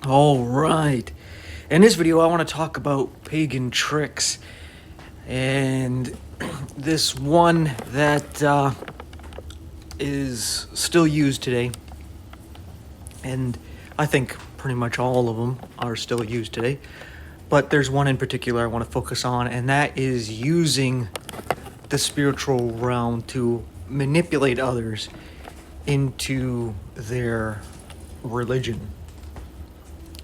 All right. In this video, I want to talk about pagan tricks, and this one that is still used today, and I think pretty much all of them are still used today, but there's one in particular I want to focus on, and that is using the spiritual realm to manipulate others into their religion.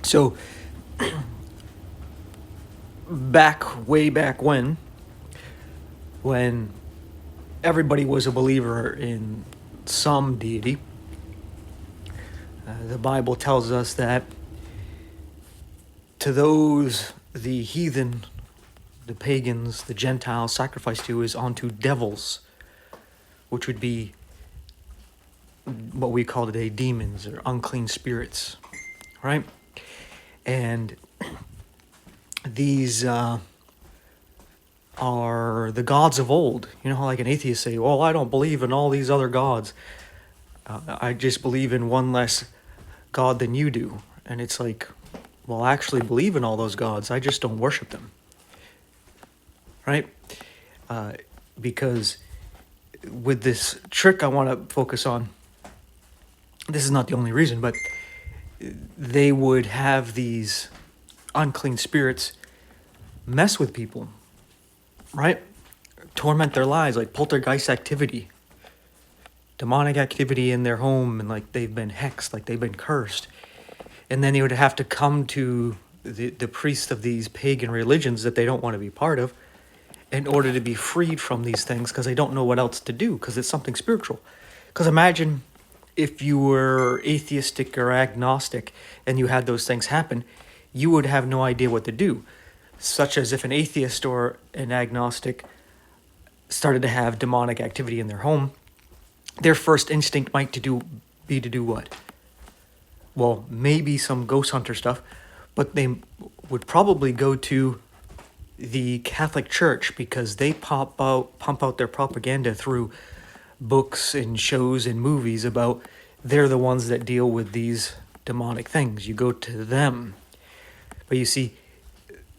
So way back when everybody was a believer in some deity, the Bible tells us that to those the heathen, the pagans, the Gentiles sacrifice to is unto devils, which would be what we call today demons or unclean spirits, right? And these are the gods of old. You know how like an atheist say, well, I don't believe in all these other gods. I just believe in one less God than you do. And it's like, well, I actually believe in all those gods. I just don't worship them. Right? Because with this trick I want to focus on, this is not the only reason, but they would have these unclean spirits mess with people, right? Torment their lives, like poltergeist activity, demonic activity in their home, and like they've been hexed, like they've been cursed. And then they would have to come to the priest of these pagan religions that they don't want to be part of in order to be freed from these things, because they don't know what else to do, because it's something spiritual. Because imagine if you were atheistic or agnostic and you had those things happen, you would have no idea what to do. Such as if an atheist or an agnostic started to have demonic activity in their home, their first instinct might be to do what? Well, maybe some ghost hunter stuff, but they would probably go to the Catholic Church, because they pump out their propaganda through books and shows and movies about they're the ones that deal with these demonic things. You go to them. But you see,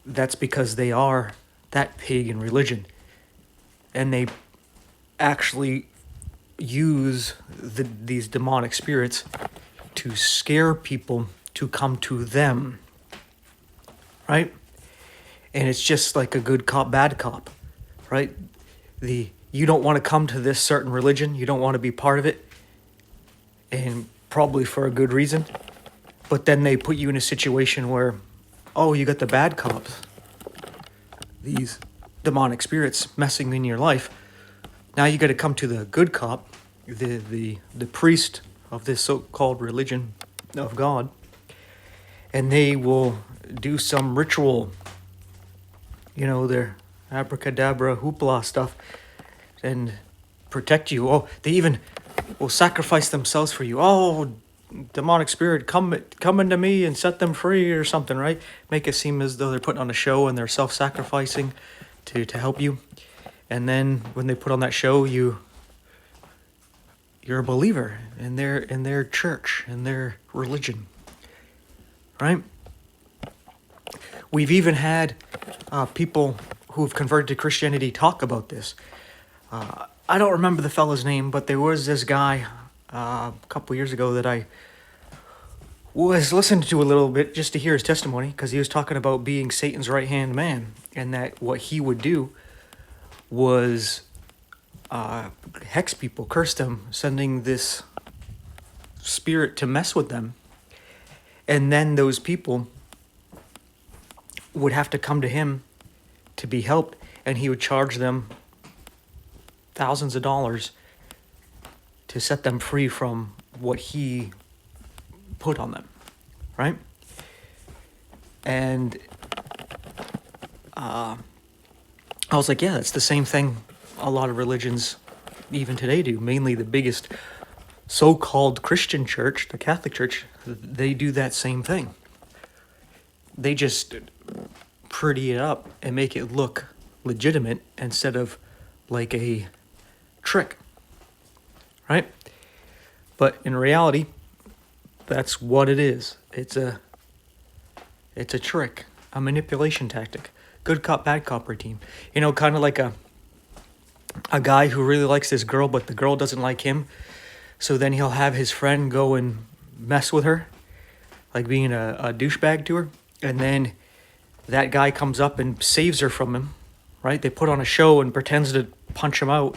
that's because they are that pagan religion. And they actually use these demonic spirits to scare people to come to them. Right? And it's just like a good cop, bad cop. Right? You don't want to come to this certain religion. You don't want to be part of it. And probably for a good reason. But then they put you in a situation where, oh, you got the bad cops. These demonic spirits messing in your life. Now you got to come to the good cop, the priest of this so-called religion of God. And they will do some ritual, their abracadabra hoopla stuff, and protect you. Oh, they even will sacrifice themselves for you. Oh, demonic spirit, come into me and set them free or something, right? Make it seem as though they're putting on a show and they're self-sacrificing to help you. And then when they put on that show, you're a believer in their church, in their religion, right? We've even had people who've converted to Christianity talk about this. I don't remember the fellow's name, but there was this guy a couple years ago that I was listening to a little bit just to hear his testimony, because he was talking about being Satan's right-hand man, and that what he would do was hex people, curse them, sending this spirit to mess with them. And then those people would have to come to him to be helped, and he would charge them thousands of dollars to set them free from what he put on them, right? And I was like, yeah, that's the same thing a lot of religions even today do. Mainly the biggest so-called Christian church, the Catholic Church, they do that same thing. They just pretty it up and make it look legitimate instead of like a trick, right? But in reality, that's what it is. It's a It's a trick, a manipulation tactic. Good cop, bad cop routine. You know, kind of like a guy who really likes this girl, but the girl doesn't like him. So then he'll have his friend go and mess with her, like being a douchebag to her. And then that guy comes up and saves her from him, right? They put on a show and pretends to punch him out.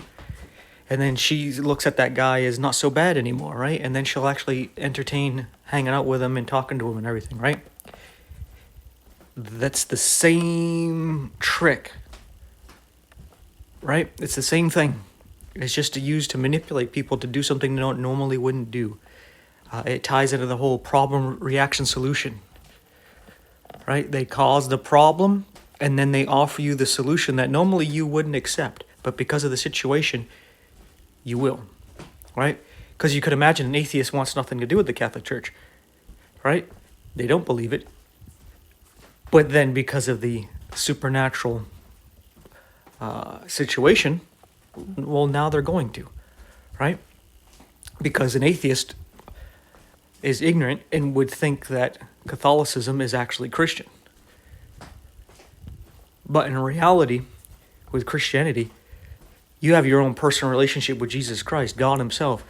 And then she looks at that guy as not so bad anymore, right? And then she'll actually entertain hanging out with him and talking to him and everything, right? That's the same trick, right? It's the same thing. It's just used to manipulate people to do something they normally wouldn't do. It ties into the whole problem, reaction, solution, right? They cause the problem, and then they offer you the solution that normally you wouldn't accept. But because of the situation, you will, right? Because you could imagine an atheist wants nothing to do with the Catholic Church, right? They don't believe it. But then because of the supernatural situation, well, now they're going to, right? Because an atheist is ignorant and would think that Catholicism is actually Christian. But in reality, with Christianity, you have your own personal relationship with Jesus Christ, God himself.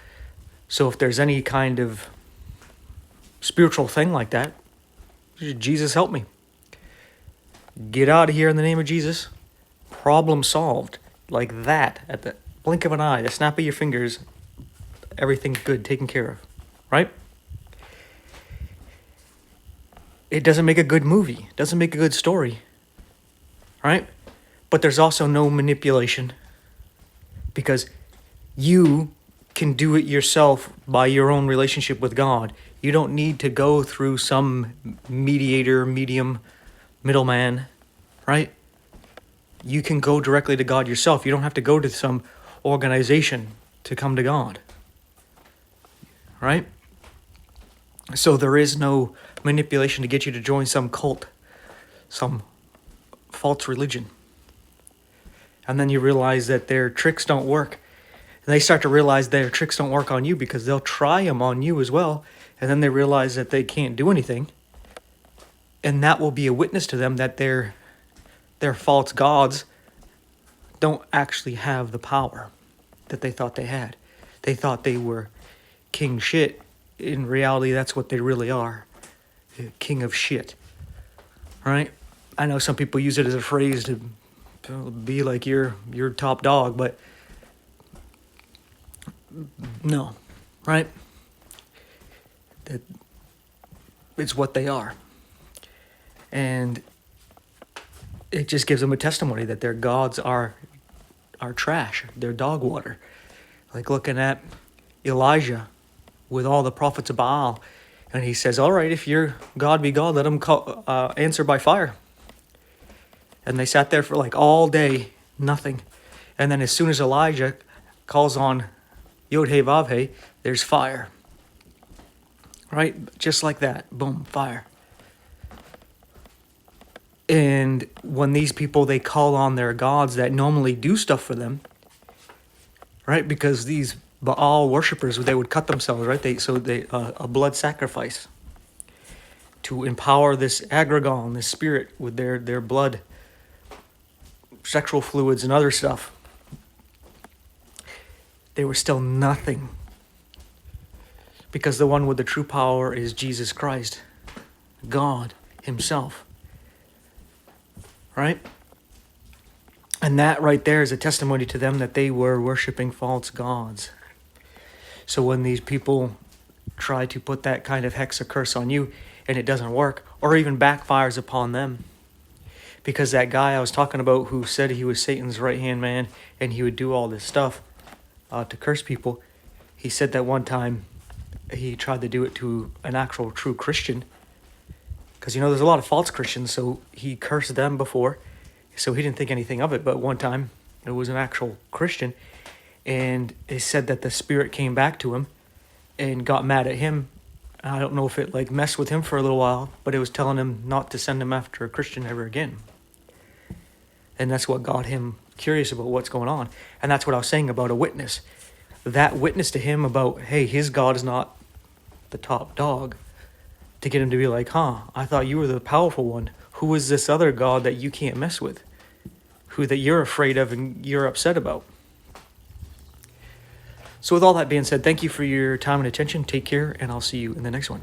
So if there's any kind of spiritual thing like that, Jesus help me. Get out of here in the name of Jesus. Problem solved. Like that, at the blink of an eye, the snap of your fingers, everything's good, taken care of, right? It doesn't make a good movie, doesn't make a good story, right? But there's also no manipulation, because you can do it yourself by your own relationship with God. You don't need to go through some mediator, medium, middleman, right? You can go directly to God yourself. You don't have to go to some organization to come to God, right? So there is no manipulation to get you to join some cult, some false religion. And then you realize that their tricks don't work. And they start to realize their tricks don't work on you because they'll try them on you as well. And then they realize that they can't do anything. And that will be a witness to them that their false gods don't actually have the power that they thought they had. They thought they were king shit. In reality, that's what they really are. King of shit. Right? I know some people use it as a phrase to be like your top dog, but no. Right? It's what they are. And it just gives them a testimony that their gods are trash. They're dog water. Like looking at Elijah with all the prophets of Baal. And he says, all right, if your God be God, let him answer by fire. And they sat there for like all day, nothing. And then as soon as Elijah calls on Yod-Heh-Vav-Heh, there's fire. Right? Just like that. Boom, fire. And when these people, they call on their gods that normally do stuff for them, right? Because these Baal worshippers, they would cut themselves, right? A blood sacrifice to empower this aggregon, this spirit, with their blood, sexual fluids and other stuff. They were still nothing. Because the one with the true power is Jesus Christ, God himself. Right? And that right there is a testimony to them that they were worshiping false gods. So when these people try to put that kind of hex or curse on you and it doesn't work, or even backfires upon them, because that guy I was talking about who said he was Satan's right-hand man and he would do all this stuff to curse people, he said that one time he tried to do it to an actual true Christian. Because, there's a lot of false Christians, so he cursed them before, so he didn't think anything of it. But one time, it was an actual Christian, and it said that the spirit came back to him and got mad at him. I don't know if it, messed with him for a little while, but it was telling him not to send him after a Christian ever again. And that's what got him curious about what's going on. And that's what I was saying about a witness. That witness to him about, hey, his God is not the top dog. To to get him to be like, huh, I thought you were the powerful one. Who is this other god that you can't mess with? Who that you're afraid of and you're upset about? So with all that being said, thank you for your time and attention. Take care, and I'll see you in the next one.